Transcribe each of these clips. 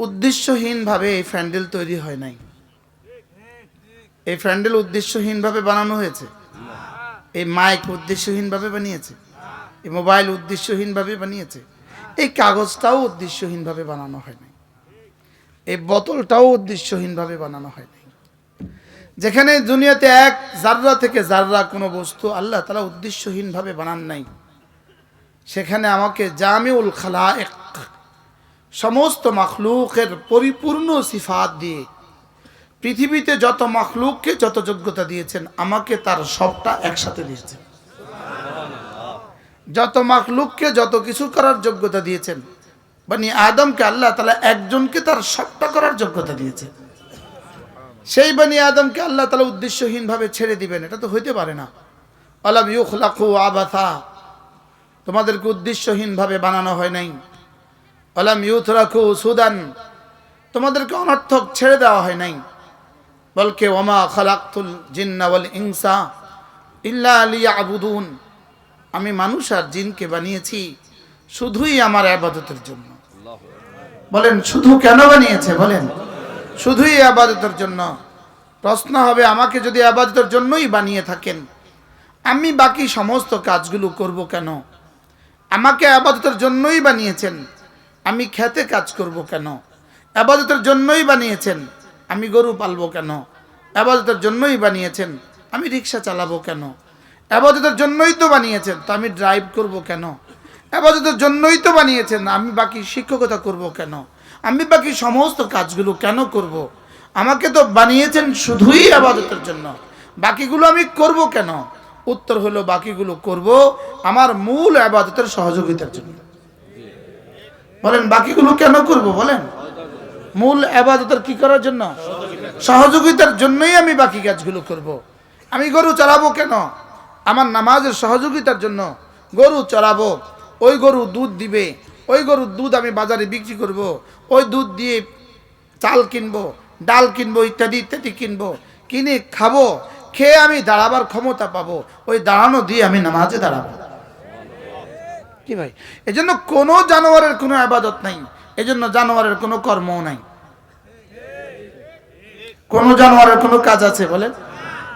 উদ্দেশ্যহীনভাবে এই প্যান্ডেল তৈরি হয় নাই। এই প্যান্ডেল উদ্দেশ্যহীনভাবে বানানো হয়েছে? এই মাইক উদ্দেশ্যহীনভাবে বানিয়েছে? এই মোবাইল উদ্দেশ্যহীনভাবে বানিয়েছে? এই কাগজটাও উদ্দেশ্যহীনভাবে বানানো হয় নাই। এই বোতলটাও উদ্দেশ্যহীনভাবে বানানো হয় নাই। যেখানে দুনিয়াতে এক জাররা থেকে জাররা কোনো বস্তু আল্লাহ তাআলা উদ্দেশ্যহীনভাবে বানান নাই, সেখানে আমাকে জামিউল খালায়েক, সমস্ত মাখলুকের পরিপূর্ণ সিফাত দিয়ে পৃথিবীতে যত মাখলুককে যত যোগ্যতা দিয়েছেন, আমাকে তার সবটা একসাথে দিয়েছেন। যত মাখলুককে যত কিছু করার যোগ্যতা দিয়েছেন, বনি আদমকে আল্লাহ তাআলা একজনকে তার সবটা করার যোগ্যতা দিয়েছেন। সেই বনি আদমকে আল্লাহ তাআলা উদ্দেশ্যহীনভাবে ছেড়ে দিবেন, এটা তো হইতে পারে না। আলাম ইউখলাকু আবাথা, তোমাদেরকে উদ্দেশ্যহীনভাবে বানানো হয় নাই। আলাম ইউতরাকু সুদান, তোমাদেরকে অনর্থক ছেড়ে দেওয়া হয় নাই। বলকে ওমা খালাকতুল জিন্না ওয়াল ইনসা ইল্লা লিয়াবুদুন, আমি মানুষ আর জিনকে বানিয়েছি শুধুই আমার ইবাদতের জন্য। বলেন শুধু কেন বানিয়েছে? বলেন শুধুই ইবাদতের জন্য। প্রশ্ন হবে, আমাকে যদি ইবাদতের জন্যই বানিয়ে থাকেন, আমি বাকি সমস্ত কাজগুলো করব কেন? আমাকে ইবাদতের জন্যই বানিয়েছেন, আমি খেতে কাজ করব কেন? ইবাদতের জন্যই বানিয়েছেন, আমি গরু পালবো কেন? ইবাদতের জন্যই বানিয়েছেন, আমি রিক্সা চালাবো কেন? ইবাদতের জন্যই তো বানিয়েছেন, তো আমি ড্রাইভ করব কেন? ইবাদতের জন্যই তো বানিয়েছেন, আমি বাকি শিক্ষকতা করব কেন? আমি বাকি সমস্ত কাজগুলো কেন করব? আমাকে তো বানিয়েছেন শুধুই ইবাদতের জন্য, বাকিগুলো আমি করব কেন? উত্তর হলো, বাকিগুলো করব আমার মূল ইবাদতের সহযোগিতার জন্য। বলেন বাকিগুলো কেন করব? বলেন মূল ইবাদতের কি করার জন্য? সহযোগিতার জন্যই আমি বাকি কাজগুলো করব। আমি গরু চড়াবো কেন? আমার নামাজের সহযোগিতার জন্য গরু চড়াবো। ওই গরু দুধ দিবে, ওই গরুর দুধ আমি বাজারে বিক্রি করব, ওই দুধ দিয়ে চাল কিনবো, ডাল কিনবো, ইত্যাদি ইত্যাদি কিনবো, কিনে খাবো, খেয়ে আমি দাঁড়াবার ক্ষমতা পাবো, ওই দাঁড়ানো দিয়ে আমি নামাজে দাঁড়াবো। কি ভাই? এজন্য কোনো জানোয়ারের কোনো ইবাদত নাই, এজন্য জানোয়ারের কোনো কর্মও নাই। কোন জানোয়ারের কোনো কাজ আছে? বলেন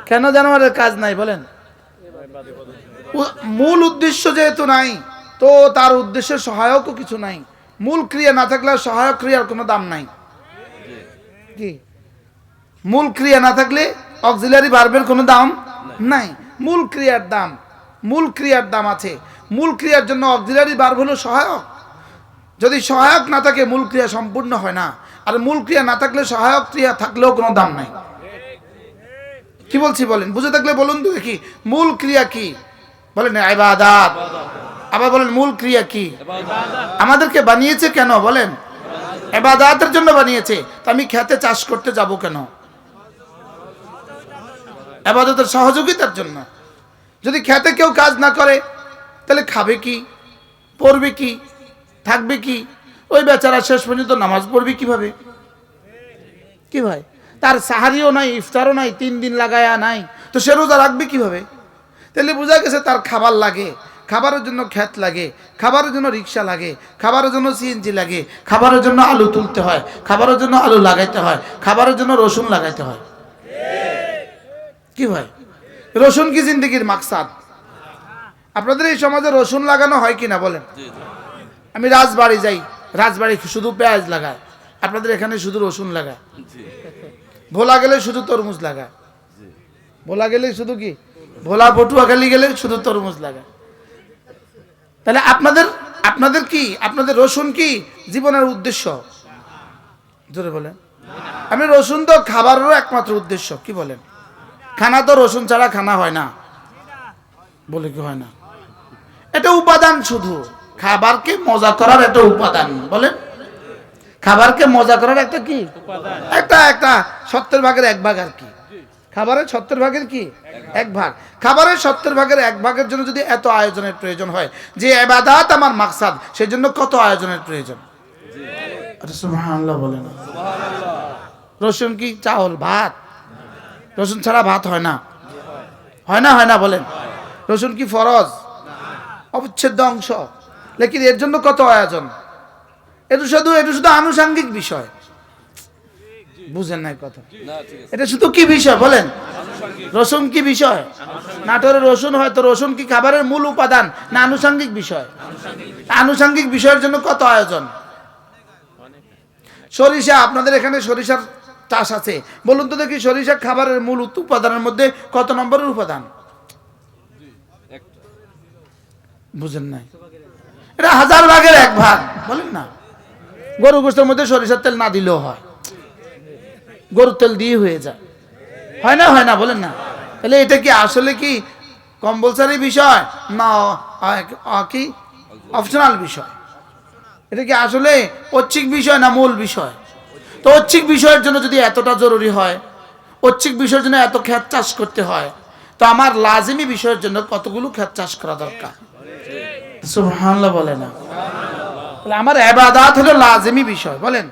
কেন জানোয়ারের কাজ নাই? বলেন মূল উদ্দেশ্য যেহেতু নাই, তো তার উদ্দেশ্যের সহায়কও কিছু নাই। মূল ক্রিয়া না থাকলে সহায়ক ক্রিয়ার কোনো দাম নাই। কি? মূল ক্রিয়া না থাকলে অক্সিলারি ভার্বের কোনো দাম নাই। মূল ক্রিয়ার দাম, মূল ক্রিয়ার দাম আছে। মূল ক্রিয়ার জন্য অক্সিলারি ভার্ব হলো সহায়ক। যদি সহায়ক না থাকে মূল ক্রিয়া সম্পূর্ণ হয় না, আর মূল ক্রিয়া না থাকলে সহায়ক ক্রিয়া থাকলেও কোনো দাম নাই। কি বলছি বলেন? বুঝে থাকলে বলুন তো দেখি, মূল ক্রিয়া কি? বলেন ইবাদত। আবার বলেন মূল ক্রিয়া কি? আমাদেরকে বানিয়েছে কেন? বলেন ইবাদতের জন্য বানিয়েছে। তো আমি খেতে চাষ করতে যাব কেন? ইবাদতের সহযোগিতার জন্য। যদি খেতে কেউ কাজ না করে, তাহলে খাবে কি, পড়বে কি, থাকবে কি? ওই বেচারা শেষ পর্যন্ত নামাজ পড়বে কিভাবে? কি ভাই? তার সাহারিও নাই, ইফতারও নাই, 3 দিন লাগায়া নাই, তো সে রোজা রাখবে কিভাবে? তাহলে বোঝা গেছে তার খাবার লাগে, খাবারের জন্য ক্ষেত লাগে, খাবারের জন্য রিক্সা লাগে, খাবারের জন্য সিএনজি লাগে, খাবারের জন্য আলু তুলতে হয়, খাবারের জন্য আলু লাগাইতে হয়, খাবারের জন্য রসুন লাগাইতে হয়। কি ভাই? রসুন কি জিন্দগির মাকসাদ? আপনাদের এই সমাজে রসুন লাগানো হয় কিনা বলেন? আমি রাজবাড়ি যাই, রাজবাড়ি শুধু পেঁয়াজ লাগায়, আপনাদের এখানে শুধু রসুন লাগায়। ভোলা গেলে শুধু তরমুজ লাগায়, ভোলা গেলে শুধু কি, ভোলা পটুয়াখালী গেলে শুধু তরমুজ লাগায়। তাহলে আপনাদের কি, আপনাদের রসুন কি জীবনের উদ্দেশ্য? জোরে বলেন। আমি রসুন তো খাবারেরও একমাত্র উদ্দেশ্য। কি বলেন? খানা তো রসুন ছাড়া খানা হয় না, বলে কি হয় না? এটা উপাদান, শুধু খাবারকে মজা করার একটা উপাদান। বলেন খাবারকে মজা করার একটা কি একটা 70 ভাগের 1 ভাগ আর কি। খাবারের 70 ভাগের কি 1 ভাগ। খাবারের 70 ভাগের 1 ভাগের জন্য যদি এত আয়োজনের প্রয়োজন হয়, যে ইবাদত আমার মাকসাদ, সেজন্য কত আয়োজনের প্রয়োজন? সুবহানাল্লাহ বলেন। রসুন কি চাউল, ভাত? রসুন ছাড়া ভাত হয় না, হয় না? হয় না বলেন। রসুন কি ফরজ? অবিচ্ছেদ্য অংশ। লেকিন এর জন্য কত আয়োজন? এটা শুধু আনুষঙ্গিক বিষয়, বুঝেন নাই কথা। এটা শুধু কি বিষয় বলেন? রসুন কি বিষয়? নাটোরের রসুন, হয়তো রসুন কি খাবারের মূল উপাদান না আনুষঙ্গিক বিষয়? আনুষঙ্গিক বিষয়ের জন্য কত আয়োজন। সরিষা, আপনাদের এখানে সরিষার চাষ আছে, বলুন তো দেখি সরিষা খাবারের মূল উপাদানের মধ্যে কত নম্বরের উপাদান? বুঝেন নাই? এটা 1000 ভাগের 1 ভাগ, বলেন না। গরু গোশতের মধ্যে সরিষার তেল না দিলেও হয়, গরুর তেল দিয়ে হয়ে যায়, হয় না বলেন না? তাহলে এটা কি আসলে কি কম্পালসারি বিষয় না কি অপশনাল বিষয়? এটা কি আসলে ঐচ্ছিক বিষয় না মূল বিষয়? তো ঐচ্ছিক বিষয়ের জন্য যদি এতটা জরুরি হয়, ঐচ্ছিক বিষয়ের জন্য এত ক্ষেত চাষ করতে হয়, তো আমার লাজিমি বিষয়ের জন্য কতগুলো ক্ষেত চাষ করা দরকার? সুবহানাল্লাহ বলে না? তাহলে আমার ইবাদত হলো লাজিমি বিষয়, বলেন।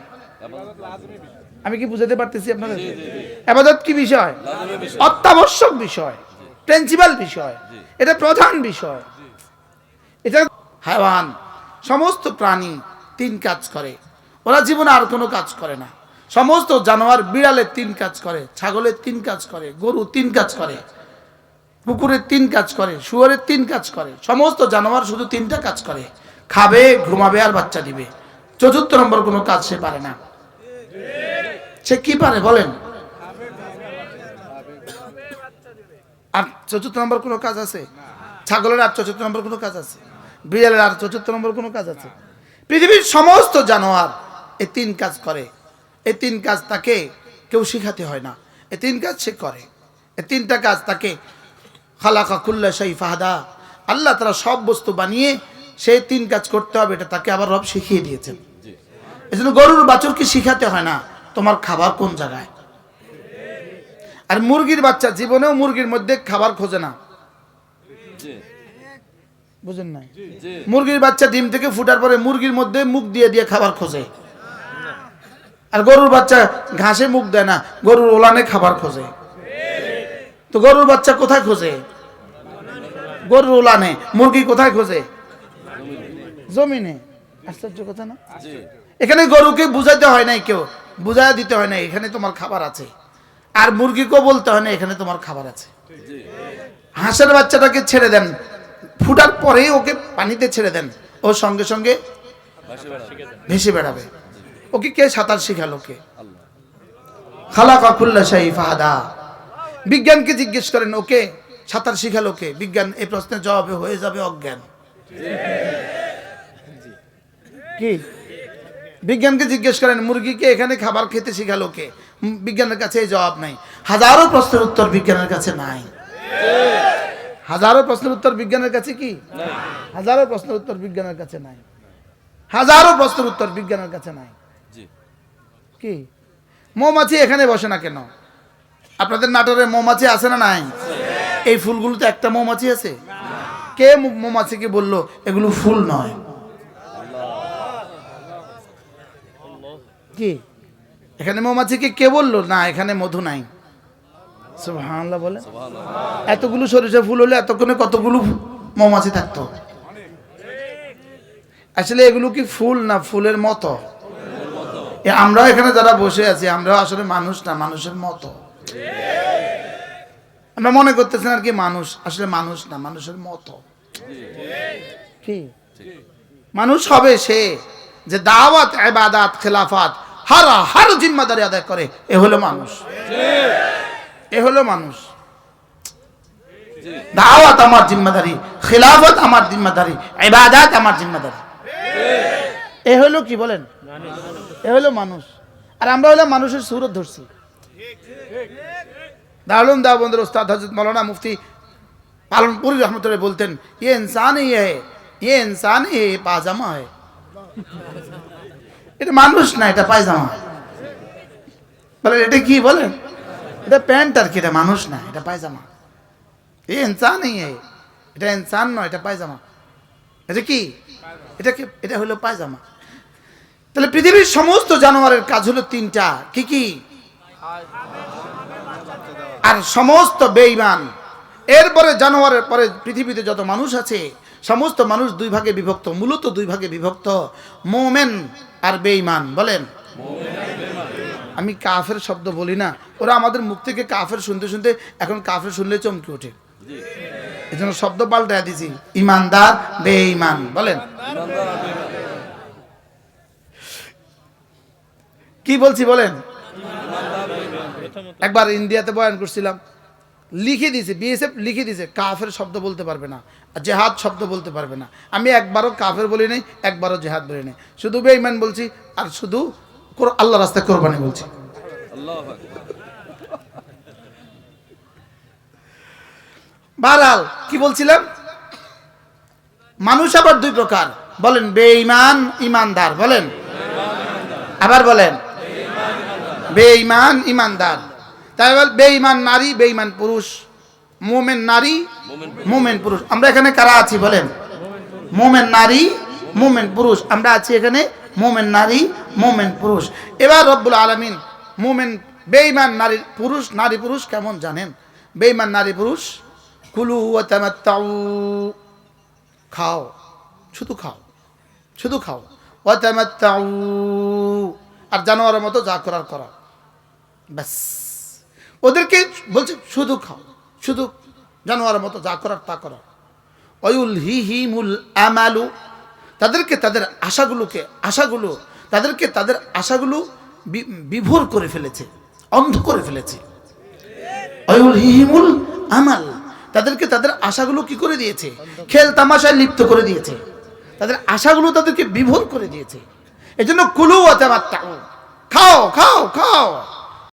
আমি কি বুঝাতে পারতেছি আপনাদের? ইবাদত কি বিষয়? অত্যাবশ্যক বিষয়, প্রিন্সিপাল বিষয়, এটা প্রধান বিষয়। এটা হায়াওয়ান, সমস্ত প্রাণী 3 কাজ করে, ওরা জীবনে আর কোনো কাজ করে না। সমস্ত জানোয়ার, বিড়ালের 3 কাজ করে, ছাগলের 3 কাজ করে, গরু 3 কাজ করে, কুকুরের 3 কাজ করে, শুয়োরের 3 কাজ করে। সমস্ত জানোয়ার শুধু 3টা কাজ করে, খাবে, ঘুমাবে আর বাচ্চা দিবে। 4র্থ নম্বর কোনো কাজ সে পারে না। সে কি পারে বলেন? আর 4র্থ নম্বর কোনো কাজ আছে? ছাগলের আর 4র্থ নম্বর কোনো কাজ আছে? বিড়ালের আর 4র্থ নম্বর কোনো কাজ আছে? পৃথিবীর সমস্ত জানোয়ার এই 3 কাজ করে। এই 3 কাজ তাকে কেউ শিখাতে হয় না, এই 3 কাজ সে করে। এই 3টা কাজ তাকে খালাকা কুল্লা শাই ফাহাদা, আল্লাহ তাআলা সব বস্তু বানিয়ে সেই 3 কাজ করতে হবে, এটা তাকে আবার রব শিখিয়ে দিয়েছেন। এজন্য গরুর বাছুরকে শিখাতে হয় না তোমার খাবার কোন জায়গায়। আর মুরগির বাচ্চা জীবনেও মুরগির মধ্যে খাবার খোঁজে না, বুঝেন না? মুরগির বাচ্চা ডিম থেকে ফুটার পরে মুরগির মধ্যে মুখ দিয়ে দিয়ে খাবার খোঁজে। আর গরুর বাচ্চা ঘাসে মুখ দেয় না, গরুর ওলানে খাবার খোঁজে। তো গরুর বাচ্চা কোথায় খোঁজে? গরুর ওলানে। মুরগি কোথায় খোঁজে? জমিনে। আশ্চর্য কথা না? এখানে গরুকে বুঝাইতে হয় নাই, কেউ বুঝাই দিতে হয় না এখানে তোমার খাবার আছে। আর মুরগিকেও বলতে হয় না এখানে তোমার খাবার আছে। হাঁসের বাচ্চাটাকে ছেড়ে দেন, ফুটার পরেই ওকে পানিতে ছেড়ে দেন, ও সঙ্গে সঙ্গে ভেসে বেড়াবে। ওকে কে সাঁতার শিখালো? কে? খালাকা কুল্লা শাই ফাহাদা। বিজ্ঞানকে জিজ্ঞেস করেন ওকে সাঁতার শিখালো কে? বিজ্ঞান এই প্রশ্নের জবাবে হয়ে যাবে অজ্ঞান। কি? বিজ্ঞানকে জিজ্ঞেস করেন মুরগিকে এখানে খাবার খেতে শিখালো কে? বিজ্ঞানের কাছে এই জবাব নাই। হাজারো প্রশ্নের উত্তর বিজ্ঞানের কাছে নাই। হাজারো প্রশ্নের উত্তর বিজ্ঞানের কাছে কি? হাজারো প্রশ্নের উত্তর বিজ্ঞানের কাছে নাই। হাজারো প্রশ্নের উত্তর বিজ্ঞানের কাছে নাই। কি? মৌমাছি এখানে বসে না কেন? আপনাদের নাটোরে মৌমাছি আছে না নাই? এই ফুলগুলোতে একটা মৌমাছি আছে? কে মৌমাছিকে বললো এগুলো ফুল নয়? কি? এখানে মৌমাছিকে কে বললো না এখানে মধু নাই? সুবহানাল্লাহ বলে। এতগুলো সরিষা ফুল হলে এতক্ষণে কতগুলো মৌমাছি থাকতো? আসলে এগুলো কি ফুল না ফুলের মতো? আমরা এখানে যারা বসে আছি আমরা আসলে মানুষ না, মানুষের মতো। আমরা মনে করতেছেন আর কি মানুষ, আসলে মানুষ না, মানুষের মতো। কি? মানুষ হবে সে যে দাওয়াত, ইবাদত, খেলাফত হর জিম্মাদারি আদায় করে। এ হলো মানুষ। এ হলো মানুষ। দাওয়াত আমার জিম্মাদারি, খেলাফত আমার জিম্মাদারি, ইবাদত আমার জিম্মাদারি। এ হলো কি বলেন? এ হলো মানুষ। আর আমরা হলো মানুষের সুরত ধরছি। দারুল দেওবন্দের ওস্তাদ হযরত মাওলানা মুফতি পালনপুরি রহমতুল্লাহ বলতেন, ये इंसान ही है, ये इंसान ही है, পায়জামা है। এটা মানুষ না, এটা পায়জামা। বলে এটা কি বলেন? এটা প্যান্ট আর কি, এটা মানুষ না, এটা পায়জামা। ये इंसान ही है, এটা ইনসান নয়, এটা পায়জামা। এটা কি? এটা কি? এটা হলো পায়জামা। তাহলে পৃথিবীর সমস্ত জানোয়ারের কাজ হলো 3টা। কি কি? আর সমস্ত বেঈমান। এরপরে জানোয়ারের পরে পৃথিবীতে যত মানুষ আছে সমস্ত মানুষ 2 ভাগে বিভক্ত, মূলত 2 ভাগে বিভক্ত। মুমিন আর বেঈমান বলেন। আমি কাফের শব্দ বলি না, ওরা আমাদের মুখ থেকে কাফের শুনতে শুনতে এখন কাফের শুনলে চমকে ওঠে, এই জন্য শব্দ পাল্টায় দিছি, ইমানদার বেঈমান বলেন। কি বলছি বলেন? একবার ইন্ডিয়াতে বয়ান করছিলাম, লিখে দিয়েছে বিএসএফ, লিখে দিয়েছে কাফের শব্দ বলতে পারবে না, জেহাদ শব্দ বলতে পারবে না। আমি একবারও কাফের বলি নাই, একবারও জেহাদ বলি নাই, শুধু বেঈমান বলছি আর শুধু আল্লাহ রাস্তায় কোরবানি বলছি। বাহরাল কি বলছিলাম, মানুষ আবার দুই প্রকার বলেন, বেঈমান ইমানদার বলেন, আবার বলেন বেঈমান ইমানদার। তাই বল বেঈমান নারী বেঈমান পুরুষ, মোমেন নারী মোমেন পুরুষ। আমরা এখানে কারা আছি বলেন? মোমেন নারী মোমেন পুরুষ, আমরা আছি এখানে মোমেন নারী মোমেন পুরুষ। এবার রব্বুল আলামিন মোমেন বেঈমান নারী পুরুষ, নারী পুরুষ কেমন জানেন? বেঈমান নারী পুরুষ, কুলু ওয়া তামাত্তাউ, খাও শুধু খাও, শুধু খাও, ওয়া তামাত্তাউ, আর জানোয়ারের মতো যা করার করো, ব্যাস। ওদেরকে বলছে শুধু খাও, শুধু জানোয়ারের মতো যা করার তা করো। ওয়ুলহিহিমুল আমালু, তাদেরকে তাদের আশাগুলো বিভোর করে ফেলেছে, অন্ধ করে ফেলেছে। ওয়ুলহিহিমুল আমাল, তাদেরকে তাদের আশাগুলো কি করে দিয়েছে? খেল তামাশায় লিপ্ত করে দিয়েছে, তাদের আশাগুলো তাদেরকে বিভোর করে দিয়েছে। এজন্য কুলু ওয়া তামাত্তাউ, খাও খাও খাও,